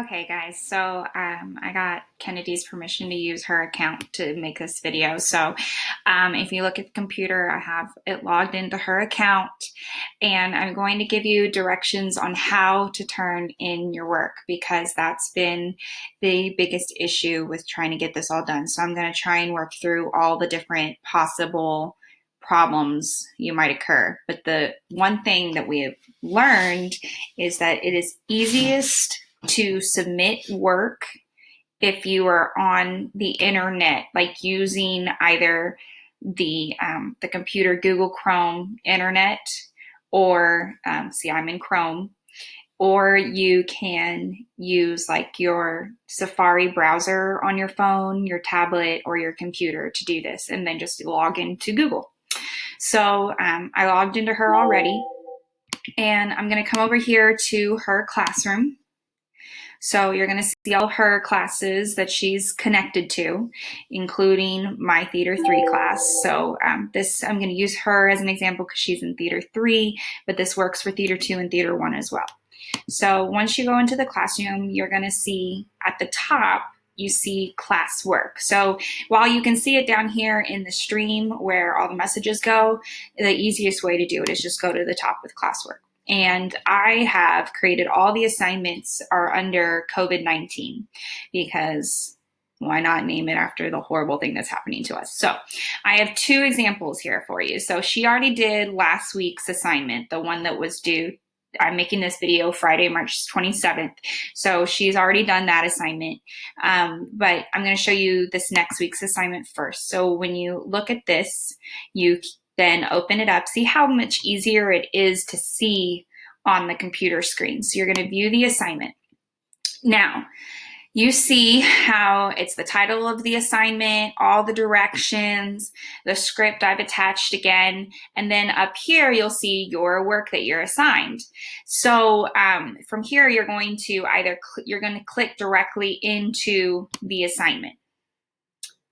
Okay, guys, so I got Kennedy's permission to use her account to make this video. So if you look at the computer, I have it logged into her account, and I'm going to give you directions on how to turn in your work because that's been the biggest issue with trying to get this all done. So I'm going to try and work through all the different possible problems you might occur. But the one thing that we have learned is that it is easiest to submit work if you are on the internet, like using either the computer Google Chrome internet, or see, I'm in Chrome, or you can use like your Safari browser on your phone, your tablet, or your computer to do this, and then just log into Google. So I logged into her already, and I'm going to come over here to her classroom. So you're going to see all her classes that she's connected to, including my Theater 3 class. So I'm going to use her as an example because she's in Theater 3, but this works for Theater 2 and Theater 1 as well. So once you go into the classroom, you're going to see at the top, you see classwork. So while you can see it down here in the stream where all the messages go, the easiest way to do it is just go to the top with classwork. And I have created all the assignments are under COVID-19 because why not name it after the horrible thing that's happening to us? So I have two examples here for you. So she already did last week's assignment, the one that was due. I'm making this video Friday, March 27th. So she's already done that assignment. But I'm going to show you this next week's assignment first. So when you look at this, you then open it up. See how much easier it is to see on the computer screen. So you're going to view the assignment. Now, you see how it's the title of the assignment, all the directions, the script I've attached again, and then up here you'll see your work that you're assigned. So from here you're going to click directly into the assignment.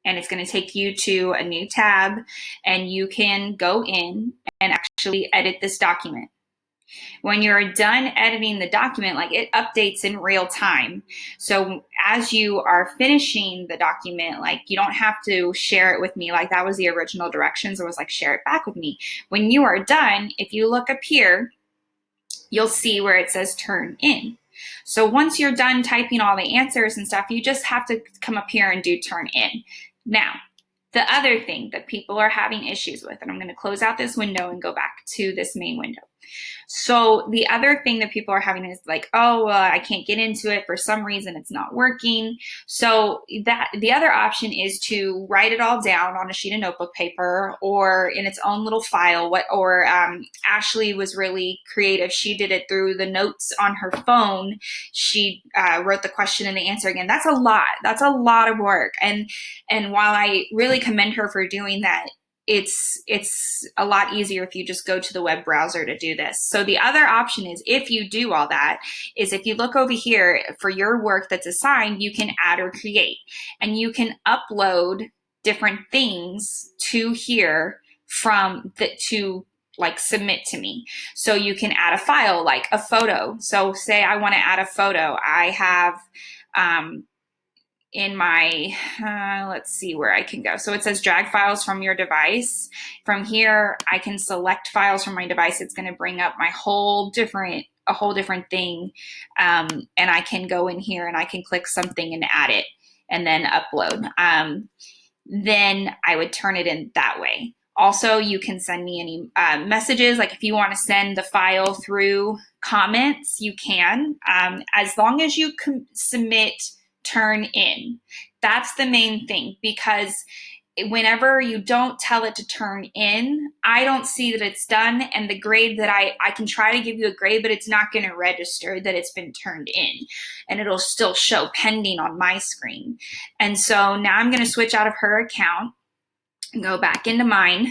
And it's going to take you to a new tab, and you can go in and actually edit this document. When you're done editing the document, like it updates in real time. So as you are finishing the document, like you don't have to share it with me. Like that was the original directions. It was like, share it back with me. When you are done, if you look up here, you'll see where it says turn in. So once you're done typing all the answers and stuff, you just have to come up here and do turn in. Now, the other thing that people are having issues with, and I'm going to close out this window and go back to this main window. So the other thing that people are having is like, oh, well, I can't get into it. For some reason, it's not working. So that the other option is to write it all down on a sheet of notebook paper or in its own little file. Ashley was really creative. She did it through the notes on her phone. She wrote the question and the answer again. That's a lot. That's a lot of work. And while I really commend her for doing that, it's a lot easier if you just go to the web browser to do this. So the other option is, if you do all that, is if you look over here for your work that's assigned, you can add or create, and you can upload different things to here to like submit to me. So you can add a file like a photo. So say I want to add a photo. I have in my, let's see where I can go. So it says drag files from your device. From here, I can select files from my device. It's going to bring up a whole different thing. And I can go in here and I can click something and add it and then upload. Then I would turn it in that way. Also, you can send me any messages. Like if you want to send the file through comments, you can, as long as you can submit turn in. That's the main thing, because whenever you don't tell it to turn in, I don't see that it's done, and the grade that I can try to give you a grade, but it's not going to register that it's been turned in, and it'll still show pending on my screen. And so now I'm going to switch out of her account and go back into mine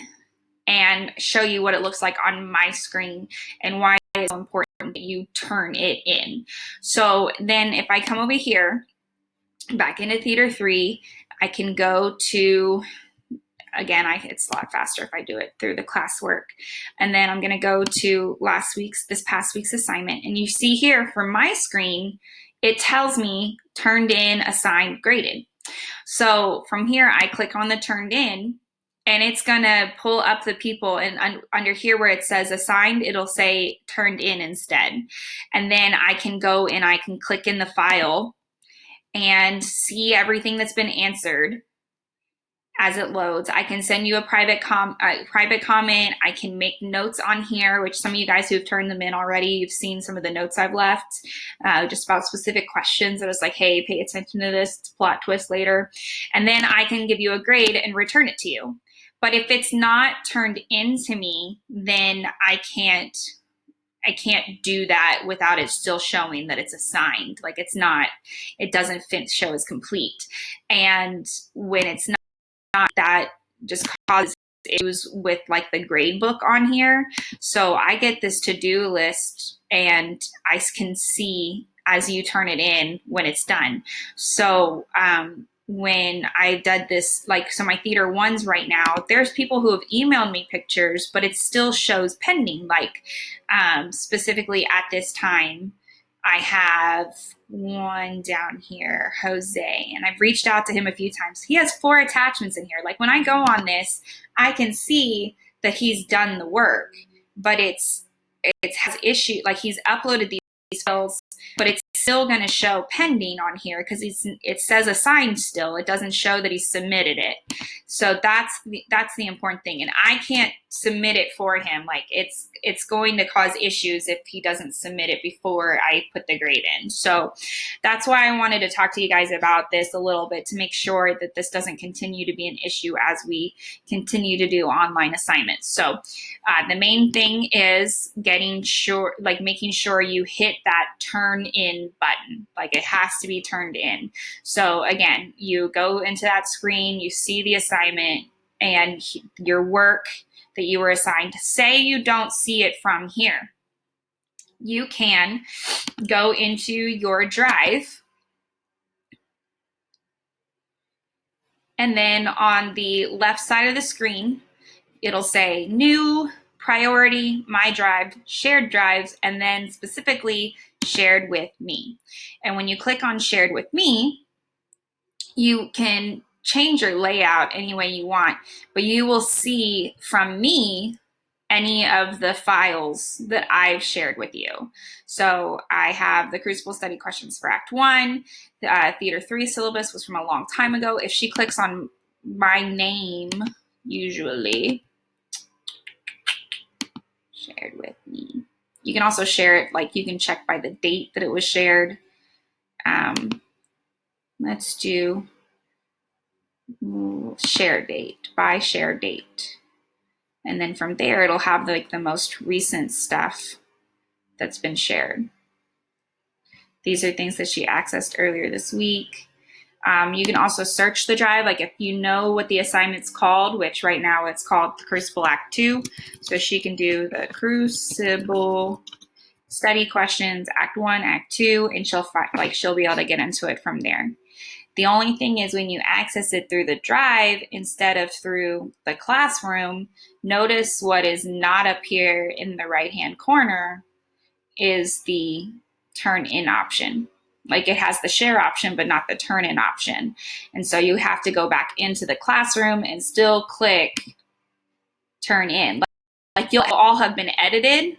and show you what it looks like on my screen and why it's so important that you turn it in. So then if I come over here back into Theater 3, I can go to, again, it's a lot faster if I do it through the classwork. And then I'm going to go to this past week's assignment. And you see here from my screen, it tells me turned in, assigned, graded. So from here, I click on the turned in, and it's gonna pull up the people, and under here where it says assigned, it'll say turned in instead. And then I can go and I can click in the file and see everything that's been answered as it loads. I can send you a private comment. I can make notes on here, which some of you guys who have turned them in already, you've seen some of the notes I've left, just about specific questions. I was like, hey, pay attention to this, it's a plot twist later. And then I can give you a grade and return it to you. But if it's not turned in to me, then I can't do that without it still showing that it's assigned. Like it doesn't show as complete. And when it's not, that just causes issues with like the grade book on here. So I get this to-do list and I can see as you turn it in when it's done. So when I did this, like, so my theater ones right now, there's people who have emailed me pictures, but it still shows pending. Like specifically at this time, I have one down here, Jose, and I've reached out to him a few times. He has 4 attachments in here. Like when I go on this, I can see that he's done the work, but it has issue. Like he's uploaded these files, but it's still going to show pending on here because it says assigned still. It doesn't show that he submitted it. So that's the important thing. And I can't submit it for him. Like it's going to cause issues if he doesn't submit it before I put the grade in. So that's why I wanted to talk to you guys about this a little bit, to make sure that this doesn't continue to be an issue as we continue to do online assignments. So the main thing is making sure you hit that turn in button. Like it has to be turned in. So again, you go into that screen, you see the assignment and your work that you were assigned. Say you don't see it from here. You can go into your drive, and then on the left side of the screen, it'll say new, priority, my drive, shared drives, and then specifically shared with me. And when you click on shared with me, you can change your layout any way you want, but you will see from me any of the files that I've shared with you. So I have the Crucible study questions for Act 1. The Theater 3 syllabus was from a long time ago. If she clicks on my name, usually, shared with me. You can also share it, like you can check by the date that it was shared. Let's do share date, by share date. And then from there, it'll have like the most recent stuff that's been shared. These are things that she accessed earlier this week. You can also search the drive, like if you know what the assignment's called, which right now it's called the Crucible Act 2. So she can do the Crucible study questions, Act 1, Act 2, and she'll be able to get into it from there. The only thing is when you access it through the drive instead of through the classroom, notice what is not up here in the right-hand corner is the turn in option. Like it has the share option, but not the turn in option. And so you have to go back into the classroom and still click turn in. Like you'll all have been edited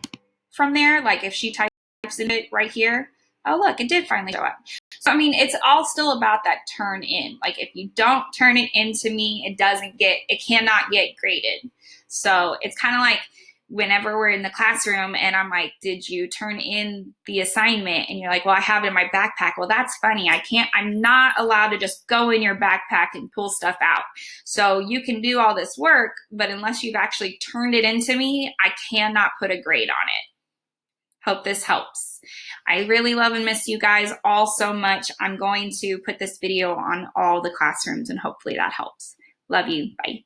from there. Like if she types in it right here, oh look, it did finally show up. So I mean, it's all still about that turn in. Like if you don't turn it into me, it cannot get graded. So it's kind of like whenever we're in the classroom and I'm like, did you turn in the assignment? And you're like, well, I have it in my backpack. Well, that's funny. I'm not allowed to just go in your backpack and pull stuff out. So you can do all this work, but unless you've actually turned it into me, I cannot put a grade on it. Hope this helps. I really love and miss you guys all so much. I'm going to put this video on all the classrooms and hopefully that helps. Love you. Bye.